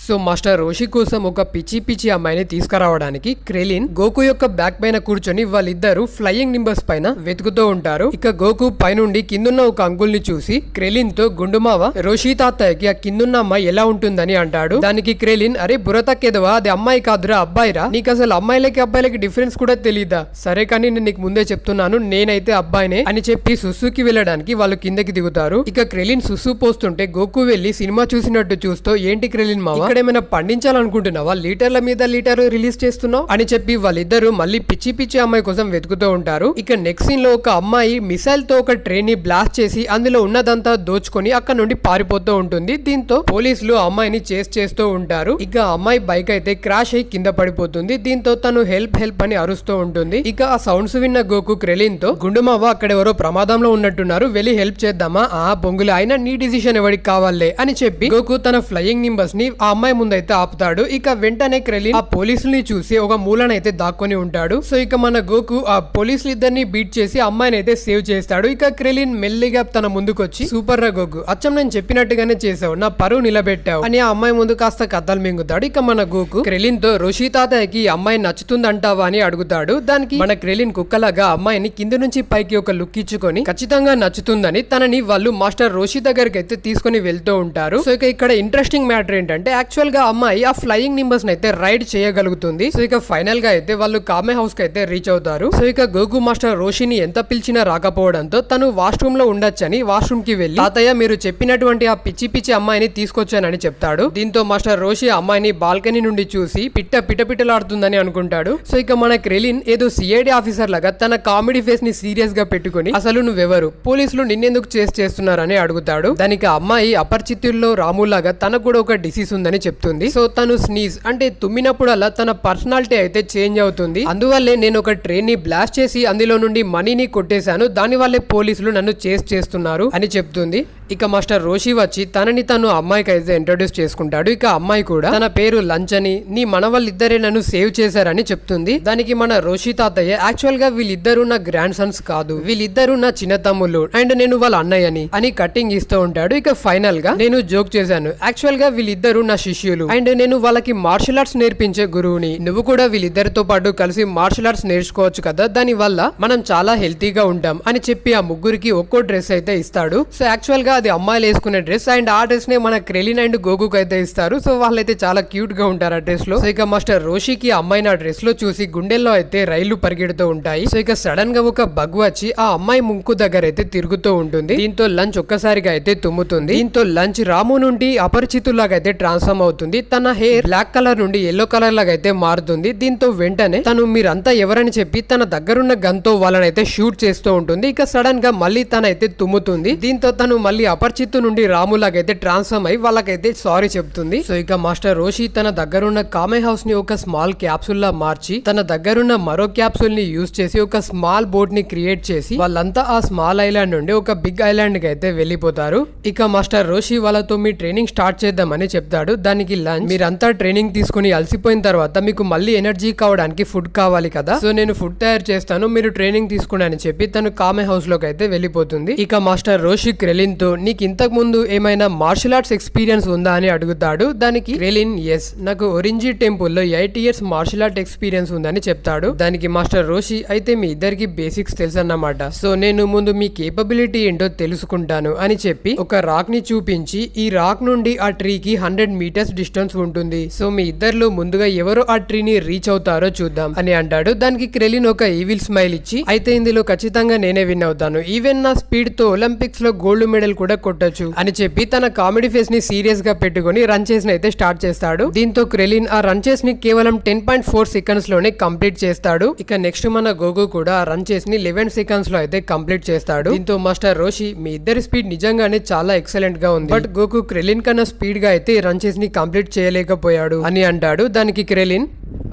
So master Roshi కోసం ఒక పిచ్చి పిచ్చి అమ్మాయిని తీసుకురావడానికి క్రెలిన్ గోకు యొక్క బ్యాక్ పైన కూర్చొని వాళ్ళిద్దరు ఫ్లయింగ్ నింబర్స్ పైన వెతుకుతూ ఉంటారు. ఇక గోకు పైనుండి కిందున్న ఒక అంకుల్ ని చూసి క్రెలిన్ తో గుండుమావ రోషి తాతయ్యకి ఆ కిందున్న అమ్మాయి ఎలా ఉంటుందని అంటాడు. దానికి క్రెలిన్ అరే బుర్రతక్కేదవా, అది అమ్మాయి కాదురా అబ్బాయిరా, నీకు అసలు అమ్మాయిలకి అబ్బాయిలకి డిఫరెన్స్ కూడా తెలీదా, సరే కానీ నేను నీకు ముందే చెప్తున్నాను నేనైతే అబ్బాయినే అని చెప్పి సుస్సుకి వెళ్ళడానికి వాళ్ళు కిందకి దిగుతారు. ఇక క్రెలిన్ సుస్సు పోస్తుంటే గోకు వెళ్లి సినిమా చూసినట్టు చూస్తూ ఏంటి క్రెలిన్ మావా ఇక్కడ ఏమైనా పండించాలనుకుంటున్నావా, లీటర్ల మీద లీటర్ రిలీజ్ చేస్తున్నావు అని చెప్పి వాళ్ళిద్దరు మళ్ళీ పిచ్చి పిచ్చి అమ్మాయి కోసం వెతుకుతూ ఉంటారు. ఇక నెక్స్ట్ సీన్ లో ఒక అమ్మాయి మిసైల్ తో ఒక ట్రైన్ ని బ్లాస్ట్ చేసి అందులో ఉన్నదంతా దోచుకొని అక్కడ నుండి పారిపోతూ ఉంటుంది. దీంతో పోలీసులు అమ్మాయిని చేస్ చేస్తూ ఉంటారు. ఇక అమ్మాయి బైక్ అయితే క్రాష్ అయి కింద పడిపోతుంది. దీంతో తను హెల్ప్ హెల్ప్ అని అరుస్తూ ఉంటుంది. ఇక ఆ సౌండ్స్ విన్న గోకు క్రెలిన్ తో గుండుమావ అక్కడ ఎవరో ప్రమాదంలో ఉన్నట్టున్నారు, వెళ్ళి హెల్ప్ చేద్దామా, ఆ బొంగులు అయినా నీ డిసిషన్ ఎవరికి కావాలే అని చెప్పి గోకు తన ఫ్లయింగ్ నింబర్స్ ని ఆ అమ్మాయి ముందైతే ఆపుతాడు. ఇక వెంటనే క్రెలిన్ ఆ పోలీసుల్ని చూసి ఒక మూలనైతే దాక్కొని ఉంటాడు. సో ఇక మన గోకు ఆ పోలీసులు ఇద్దరిని బీట్ చేసి అమ్మాయిని అయితే సేవ్ చేస్తాడు. ఇక క్రెలిన్ మెల్లిగా తన ముందుకొచ్చి సూపర్ రా గోకు, అచ్చం నేను చెప్పినట్టుగానే చేసావు, నా పరువు నిలబెట్టావు అని ఆ అమ్మాయి ముందు కాస్త కథలు మింగుతాడు. ఇక మన గోకు క్రెలిన్ తో రోషి తాతయ్యకి అమ్మాయి నచ్చుతుందంటావా అని అడుగుతాడు. దానికి మన క్రెలిన్ కుక్కలాగా అమ్మాయిని కింద నుంచి పైకి ఒక లుక్ ఇచ్చుకొని ఖచ్చితంగా నచ్చుతుందని తనని వాళ్ళు మాస్టర్ రోషి దగ్గరికి అయితే తీసుకుని వెళ్తూ ఉంటారు. సో ఇక ఇక్కడ ఇంట్రెస్టింగ్ మ్యాటర్ ఏంటంటే యాక్చువల్ గా అమ్మాయి ఆ ఫ్లయింగ్ నింబర్స్ అయితే రైడ్ చేయగలుగుతుంది. సో ఇక ఫైనల్ గా అయితే వాళ్ళు కామె హౌస్ కి అయితే రీచ్ అవుతారు. సో ఇక గోకు మాస్టర్ రోషిని ఎంత పిలిచినా రాకపోవడంతో తను వాష్రూమ్ లో ఉండొచ్చని వాష్రూమ్ కి వెళ్లి తాతయ్య మీరు చెప్పినటువంటి ఆ పిచ్చి పిచ్చి అమ్మాయిని తీసుకొచ్చానని చెప్తాడు. దీంతో మాస్టర్ రోషి అమ్మాయిని బాల్కనీ నుండి చూసి పిట్టపిటలాడుతుందని అనుకుంటాడు. సో ఇక మన క్రెలిన్ ఏదో సిఐడి ఆఫీసర్ లాగా తన కామెడీ ఫేస్ ని సీరియస్ గా పెట్టుకుని అసలు నువ్వెవరు, పోలీసులు నిన్నెందుకు చేస్తున్నారని అడుగుతాడు. దానికి అమ్మాయి అపరిచితుల్లో రాములాగా తనకు కూడా ఒక డిసీజ్ ఉందని చెప్తుంది. సో తను స్నీజ్ అంటే తుమ్మినప్పుడల్లా తన పర్సనాలిటీ అయితే చేంజ్ అవుతుంది. అందువల్లే నేను ఒక ట్రైన్ ని బ్లాస్ట్ చేసి అందులో నుండి మనీని కొట్టేశాను, దాని వల్లే పోలీసులు నన్ను చేస్తున్నారు అని చెప్తుంది. ఇక మాస్టర్ రోషి వచ్చి తనని తను అమ్మాయికి అయితే ఇంట్రొడ్యూస్ చేసుకుంటాడు. ఇక అమ్మాయి కూడా తన పేరు లంచ్ అని, నీ మనవాళ్ళిద్దరే నన్ను సేవ్ చేశారని చెప్తుంది. దానికి మన రోషి తాతయ్య యాక్చువల్ గా వీళ్ళిద్దరు నా గ్రాండ్ సన్స్ కాదు, వీళ్ళిద్దరు నా చిన్న తమ్ముళ్ళు అండ్ నేను వాళ్ళ అన్నయ్యని అని కట్టింగ్ ఇస్తూ ఉంటాడు. ఇక ఫైనల్ గా నేను జోక్ చేశాను, యాక్చువల్ గా వీళ్ళిద్దరు నా శిష్యులు అండ్ నేను వాళ్ళకి మార్షల్ ఆర్ట్స్ నేర్పించే గురువుని, నువ్వు కూడా వీళ్ళిద్దరితో పాటు కలిసి మార్షల్ ఆర్ట్స్ నేర్చుకోవచ్చు కదా, దాని వల్ల మనం చాలా హెల్తీగా ఉంటాం అని చెప్పి ఆ ముగ్గురికి ఒక్కో డ్రెస్ అయితే ఇస్తాడు. సో యాక్చువల్ గా అది అమ్మాయిలు వేసుకునే డ్రెస్ అండ్ ఆ డ్రెస్ నే మన క్రెలిన్ అండ్ గోగుకు అయితే ఇస్తారు. సో వాళ్ళైతే చాలా క్యూట్ గా ఉంటారు ఆ డ్రెస్ లో. సో ఇక మాస్టర్ రోషికి అమ్మాయిని ఆ డ్రెస్ లో చూసి గుండెల్లో అయితే రైళ్లు పరిగెడుతూ ఉంటాయి. సో ఇక సడన్ గా ఒక బగ్ వచ్చి ఆ అమ్మాయి ముక్కు దగ్గర అయితే తిరుగుతూ ఉంటుంది. దీంతో లంచ్ ఒక్కసారిగా అయితే తుమ్ముతుంది. దీంతో లంచ్ రాము నుండి అపరిచితులాగా అయితే ట్రాన్స్ఫార్మ్ అవుతుంది. తన హెయిర్ బ్లాక్ కలర్ నుండి ఎల్లో కలర్ లాగా అయితే మారుతుంది. దీంతో వెంటనే తను మీరంతా ఎవరని చెప్పి తన దగ్గరున్న గన్ తో వాళ్ళనైతే షూట్ చేస్తూ ఉంటుంది. ఇక సడన్ గా మళ్ళీ తనైతే తుమ్ముతుంది. దీంతో తను మళ్ళీ అపరిచితు నుండి రాములాగైతే ట్రాన్స్ఫార్మ్ అయి వాళ్ళకైతే సారీ చెప్తుంది. సో ఇక మాస్టర్ రోషి తన దగ్గరున్న కామె హౌస్ ని ఒక స్మాల్ క్యాప్సూల్ లా మార్చి తన దగ్గరున్న మరో క్యాప్సూల్ ని యూజ్ చేసి ఒక స్మాల్ బోట్ ని క్రియేట్ చేసి వాళ్ళంతా ఆ స్మాల్ ఐలాండ్ నుండి ఒక బిగ్ ఐలాండ్ కి అయితే వెళ్ళిపోతారు. ఇక మాస్టర్ రోషి వాళ్ళతో మీ ట్రైనింగ్ స్టార్ట్ చేద్దామని చెప్తాడు. దానికి లంచ్ మీరంతా ట్రైనింగ్ తీసుకుని అలసిపోయిన తర్వాత మీకు మళ్ళీ ఎనర్జీ కావడానికి ఫుడ్ కావాలి కదా, సో నేను ఫుడ్ తయారు చేస్తాను, మీరు ట్రైనింగ్ తీసుకోండి అని చెప్పి తను కామె హౌస్ లోకి అయితే వెళ్ళిపోతుంది. ఇక మాస్టర్ రోషి క్రెలిన్ తో నీకు ఇంతకు ముందు ఏమైనా మార్షల్ ఆర్ట్స్ ఎక్స్పీరియన్స్ ఉందా అని అడుగుతాడు. దానికి క్రెలిన్ ఎస్, నాకు ఒరింజీ టెంపుల్ లో 8 years మార్షల్ ఆర్ట్ ఎక్స్పీరియన్స్ ఉందని చెప్తాడు. దానికి మాస్టర్ రోషి అయితే మీ ఇద్దరికి బేసిక్స్ తెలుసు అన్నమాట, సో నేను ముందు మీ కేపబిలిటీ ఏంటో తెలుసుకుంటాను అని చెప్పి ఒక రాక్ ని చూపించి ఈ రాక్ నుండి ఆ ట్రీకి 100 meters డిస్టెన్స్ ఉంటుంది, సో మీ ఇద్దరిలో ముందుగా ఎవరో ఆ ట్రీని రీచ్ అవుతారో చూద్దాం అని అంటాడు. దానికి క్రెలిన్ ఒక ఈవిల్ స్మైల్ ఇచ్చి అయితే ఇందులో ఖచ్చితంగా నేనే విన్ అవుతాను, ఈవెన్ నా స్పీడ్ తో ఒలింపిక్స్ లో గోల్డ్ మెడల్ కూడా కొట్టొచ్చు అని చెప్పి తన కామెడీ ఫేస్ ని సీరియస్ గా పెట్టుకుని రన్ చేసి అయితే స్టార్ట్ చేస్తాడు. దీంతో క్రెలిన్ ఆ రన్ చేసి ని కేవలం 10.4 seconds లోనే కంప్లీట్ చేస్తాడు. ఇక నెక్స్ట్ మన గోగు కూడా రన్ చేసి ని 11 seconds లో అయితే కంప్లీట్ చేస్తాడు. దీంతో మాస్టర్ రోషి మీ ఇద్దరి స్పీడ్ నిజంగానే చాలా ఎక్సలెంట్ గా ఉంది, బట్ గోకు క్రెలిన్ కన్నా స్పీడ్ గా అయితే రన్ చేసి ని కంప్లీట్ చేయలేకపోయాడు అని అంటాడు. దానికి క్రెలిన్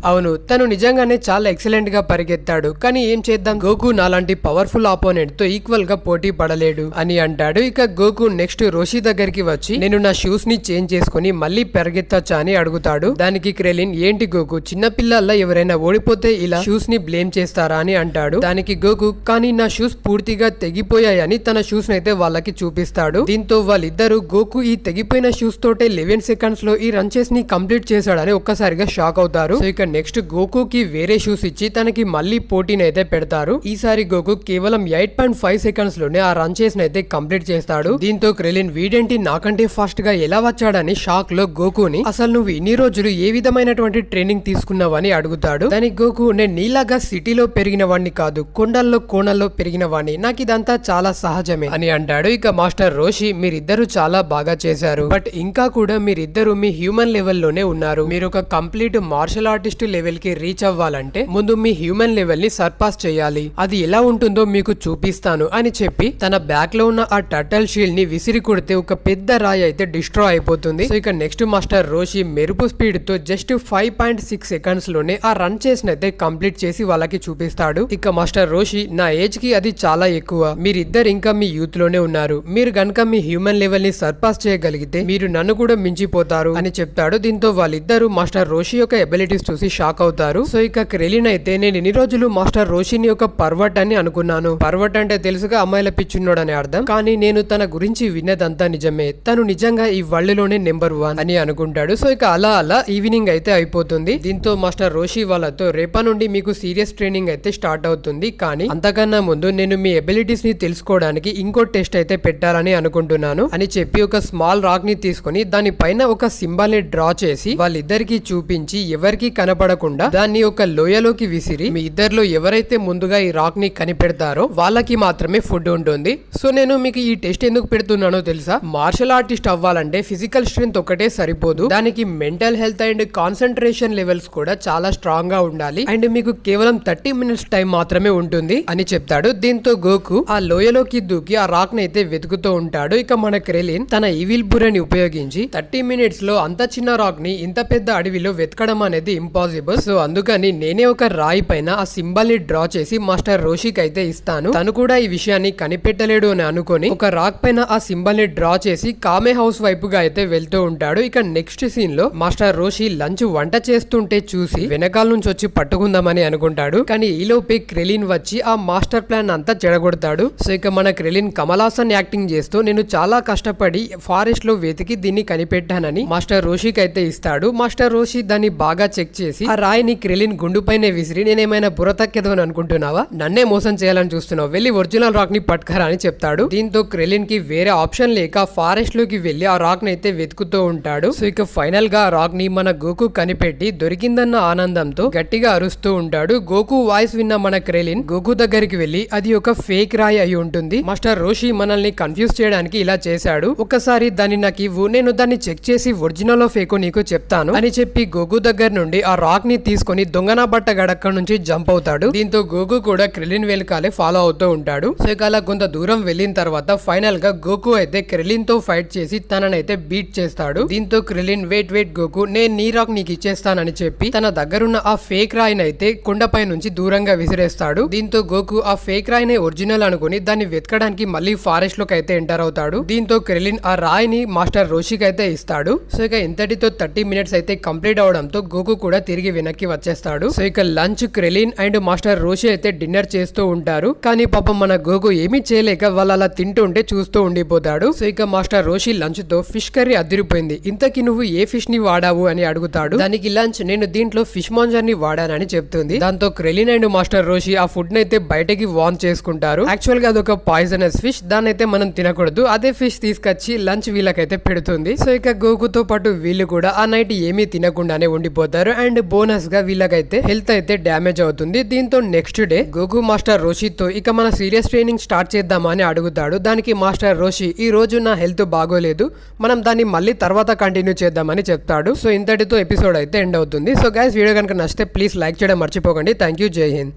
అవును, తను నిజంగానే చాలా ఎక్సలెంట్ గా పరిగెత్తాడు, కానీ ఏం చేద్దాం, గోకు నాలాంటి పవర్ఫుల్ ఆపోనెంట్ తో ఈక్వల్ గా పోటీ పడలేడు అని అంటాడు. ఇక గోకు నెక్స్ట్ రోషి దగ్గరికి వచ్చి నేను నా షూస్ ని చేంజ్ చేసుకుని మళ్ళీ పరిగెత్తచ్చా అని అడుగుతాడు. దానికి క్రెలిన్ ఏంటి గోకు, చిన్న పిల్లల్లా ఎవరైనా ఓడిపోతే ఇలా షూస్ ని బ్లేమ్ చేస్తారా అని అంటాడు. దానికి గోకు కానీ నా షూస్ పూర్తిగా తెగిపోయాయని తన షూస్ నైతే వాళ్ళకి చూపిస్తాడు. దీంతో వాళ్ళిద్దరు గోకు ఈ తెగిపోయిన షూస్ తోటే 11 సెకండ్స్ లో ఈ రన్చెస్ ని కంప్లీట్ చేశాడని ఒక్కసారిగా షాక్ అవుతారు. సో ఇక నెక్స్ట్ గోకుకి వేరే షూస్ ఇచ్చి తనకి మళ్ళీ పోటీని అయితే పెడతారు. ఈసారి గోకు కేవలం 8.5 సెకండ్స్ లోనే ఆ రన్చెస్ నైతే కంప్లీట్ చేస్తాడు. దీంతో క్రెలిన్ వీడేంటి నాకంటే ఫాస్ట్ గా ఎలా వచ్చాడని షాక్ లో గోకుని అసలు నువ్వు ఇన్ని రోజులు ఏ విధమైనటువంటి ట్రైనింగ్ తీసుకున్నావని అడుగుతాడు. దానికి గోకు నేను నీలాగా సిటీలో పెరిగిన వాడిని కాదు, కొండల్లో కోణల్లో పెరిగిన వాడిని, నాకు ఇదంతా చాలా సహజమే అని అంటాడు. ఇక మాస్టర్ రోషి మీరిద్దరు చాలా బాగా చేశారు, బట్ ఇంకా కూడా మీరిద్దరు మీ హ్యూమన్ లెవెల్లోనే ఉన్నారు. మీరు ఒక కంప్లీట్ మార్షల్ ఆర్టిస్ట్ లెవెల్ కి రీచ్ అవ్వాలంటే ముందు మీ హ్యూమన్ లెవెల్ ని సర్పాస్ చేయాలి, అది ఎలా ఉంటుందో మీకు చూపిస్తాను అని చెప్పి తన బ్యాక్ లో ఉన్న ఆ టర్టల్ షీల్డ్ ని విసిరి కొడితే ఒక పెద్ద రాయి అయితే డిస్ట్రాయ్ అయిపోతుంది. సో ఇక నెక్స్ట్ మాస్టర్ రోషి మెరుపు స్పీడ్ తో జస్ట్ 5.6 సెకండ్స్ లోనే ఆ రన్ చేసిన అయితే కంప్లీట్ చేసి వాళ్ళకి చూపిస్తాడు. ఇక మాస్టర్ రోషి నా ఏజ్ కి అది చాలా ఎక్కువ, మీరిద్దరు ఇంకా మీ యూత్ లోనే ఉన్నారు, మీరు గనక మీ హ్యూమన్ లెవెల్ ని సర్పాస్ చేయగలిగితే మీరు నన్ను కూడా మించిపోతారు అని చెప్తాడు. దీంతో వాళ్ళిద్దరు మాస్టర్ రోషి యొక్క ఎబిలిటీస్ చూసి షాక్ అవుతారు. సో ఇక క్రెలిన్ అయితే నేను ఇన్ని రోజులు మాస్టర్ రోషిని ఒక పర్వట్ అని అనుకున్నాను, పర్వట్ అంటే తెలుసుగా అమ్మాయిల పిచ్చున్నాడని అర్థం, కానీ నేను తన గురించి విన్నదంతా నిజమే, తను నిజంగా ఈ వరల్డ్ లోనే నెంబర్ 1 అని అనుకుంటాడు. సో ఇక అలా ఈవినింగ్ అయితే అయిపోతుంది. దీంతో మాస్టర్ రోషి వాళ్ళతో రేపా నుండి మీకు సీరియస్ ట్రైనింగ్ అయితే స్టార్ట్ అవుతుంది, కానీ అంతకన్నా ముందు నేను మీ ఎబిలిటీస్ ని తెలుసుకోవడానికి ఇంకో టెస్ట్ అయితే పెట్టాలని అనుకుంటున్నాను అని చెప్పి ఒక స్మాల్ రాక్ ని తీసుకుని దానిపైన ఒక సింబల్ ని డ్రా చేసి వాళ్ళిద్దరికి చూపించి ఎవరికి కనపడకుండా దాన్ని ఒక లోయలోకి విసిరి మీ ఇద్దరిలో ఎవరైతే ముందుగా ఈ రాక్ ని కనిపెడతారో వాళ్ళకి మాత్రమే ఫుడ్ ఉంటుంది. సో నేను మీకు ఈ టెస్ట్ ఎందుకు పెడుతున్నానో తెలుసా, మార్షల్ ఆర్టిస్ట్ అవ్వాలంటే ఫిజికల్ స్ట్రెంగ్త్ ఒకటే సరిపోదు, దానికి mental health and concentration levels కూడా చాలా స్ట్రాంగ్ గా ఉండాలి, అండ్ మీకు కేవలం 30 మినిట్స్ టైం మాత్రమే ఉంటుంది అని చెప్తాడు. దీంతో గోకు ఆ లోయలోకి దూకి ఆ రాక్ ని అయితే వెతుకుతూ ఉంటాడు. ఇక మన క్రెలిన్ తన ఈవిల్ బుర్రని ఉపయోగించి 30 మినిట్స్ లో అంత చిన్న రాక్ ని ఇంత పెద్ద అడవిలో వెతకడం అనేది ఇంపాసిబుల్, సో అందుకని నేనే ఒక రాయి పైన ఆ సింబల్ ని డ్రా చేసి మాస్టర్ రోషికి అయితే ఇస్తాను, తను కూడా ఈ విషయాన్ని కనిపెట్టలేడు అని అనుకుని ఒక రాక్ పైన ఆ సింబల్ ని డ్రా చేసి కామే హౌస్ వైపుగా అయితే వెళ్తూ ఉంటాడు. ఇక నెక్స్ట్ సీన్ లో మాస్టర్ రోషి లంచ్ వంట చేస్తుంటే చూసి వెనకాల నుంచి వచ్చి పట్టుకుందామని అనుకుంటాడు, కానీ ఈలోపే క్రెలిన్ వచ్చి ఆ మాస్టర్ ప్లాన్ అంతా చెడగొడతాడు. సో ఇక మన క్రెలిన్ కమలాసన్ యాక్టింగ్ చేస్తూ నేను చాలా కష్టపడి ఫారెస్ట్ లో వెతికి దీన్ని కనిపెట్టానని మాస్టర్ రోషికి అయితే ఇస్తాడు. మాస్టర్ రోషి దాన్ని బాగా చెక్ చేసి ఆ రాయిని క్రెలిన్ గుండు పైన విసిరి నేనేమైనా బుర్రతక్కేదని అనుకుంటున్నావా, నన్నే మోసం చేయాలని చూస్తున్నావు, వెళ్ళి ఒరిజినల్ రాక్ ని పట్టుకరా అని చెప్తాడు. దీంతో క్రెలిన్ కి వేరే ఆప్షన్ లేక ఫారెస్ట్ లోకి వెళ్లి ఆ రాక్ ని అయితే వెతుకుతూ ఉంటాడు. సో ఇక ఫైనల్ గా రాక్ ని మన గోకు కనిపెట్టి దొరికిందన్న ఆనందంతో గట్టిగా అరుస్తూ ఉంటాడు. గోకు వాయిస్ విన్న మన క్రెలిన్ గోకు దగ్గరికి వెళ్లి అది ఒక ఫేక్ రాయి అయి ఉంటుంది, మాస్టర్ రోషి మనల్ని కన్ఫ్యూజ్ చేయడానికి ఇలా చేశాడు, ఒక్కసారి దాన్ని నాకు ఇవ్వు, నేను దాన్ని చెక్ చేసి ఒరిజినల్ ఫేకో నీకు చెప్తాను అని చెప్పి గోకు దగ్గర నుండి ఆ రాక్ ని తీసుకుని దొంగన బట్ట గడక్క నుంచి జంప్ అవుతాడు. దీంతో గోకు కూడా క్రెలిన్ వెనకాలే ఫాలో అవుతూ ఉంటాడు. సో ఇక అలా కొంత దూరం వెళ్ళిన తర్వాత ఫైనల్ గా గోకు అయితే క్రెలిన్ తో ఫైట్ చేసి తననైతే బీట్ చేస్తాడు. దీంతో క్రెలిన్ వెయిట్ గోకు నేను నీ రాక్ నీకు ఇచ్చేస్తానని చెప్పి తన దగ్గరున్న ఆ ఫేక్ రాయిని అయితే కొండపై నుంచి దూరంగా విసిరేస్తాడు. దీంతో గోకు ఆ ఫేక్ రాయిని ఒరిజినల్ అనుకుని దాన్ని వెతకడానికి మళ్ళీ ఫారెస్ట్ లోకి అయితే ఎంటర్ అవుతాడు. దీంతో క్రెలిన్ ఆ రాయిని మాస్టర్ రోషికి అయితే ఇస్తాడు. సో ఇక ఇంతటితో 30 మినిట్స్ అయితే కంప్లీట్ అవడంతో గోకు కూడా తిరిగి వెనక్కి వచ్చేస్తాడు. సో ఇక లంచ్ క్రెలిన్ అండ్ మాస్టర్ రోషి అయితే డిన్నర్ చేస్తూ ఉంటారు, కానీ పాపం మన గోకు ఏమీ చేయలేక వాళ్ళు అలా తింటుంటే చూస్తూ ఉండిపోతాడు. సో ఇక మాస్టర్ రోషి లంచ్ తో ఫిష్ కర్రీ అదిరిపోయింది, ఇంతకి నువ్వు ఏ ఫిష్ ని వాడావు అని అడుగుతాడు. దానికి లంచ్ నేను దీంట్లో ఫిష్ మాంజర్ ని వాడానని చెప్తుంది. దాంతో క్రెలిన్ అండ్ మాస్టర్ రోషి ఆ ఫుడ్ నైతే బయటకి వార్న్ చేసుకుంటారు. యాక్చువల్ గా అదొక పాయిజనస్ ఫిష్, దాన్ని అయితే మనం తినకూడదు, అదే ఫిష్ తీసుకొచ్చి లంచ్ వీళ్ళకైతే పెడుతుంది. సో ఇక గోకుతో పాటు వీళ్ళు కూడా ఆ నైట్ ఏమీ తినకుండానే ఉండిపోతారు, అండ్ బోనస్ గా వీళ్ళకైతే హెల్త్ అయితే డ్యామేజ్ అవుతుంది. దీంతో నెక్స్ట్ డే గోకు మాస్టర్ రోషితో ఇక మన సీరియస్ ట్రైనింగ్ స్టార్ట్ చేద్దామా అని అడుగుతాడు. దానికి మాస్టర్ రోషి ఈ రోజు నా హెల్త్ బాగోలేదు, మనం దాన్ని మళ్ళీ తర్వాత కంటిన్యూ చేద్దామని చెప్తాడు. సో ఇంతటితో ఎపిసోడ్ అయితే ఎండ్ అవుతుంది. సో గైస్ వీడియో కనుక నచ్చితే ప్లీజ్ లైక్ చేయడం మర్చిపోకండి. థ్యాంక్ యూ, జై హింద్.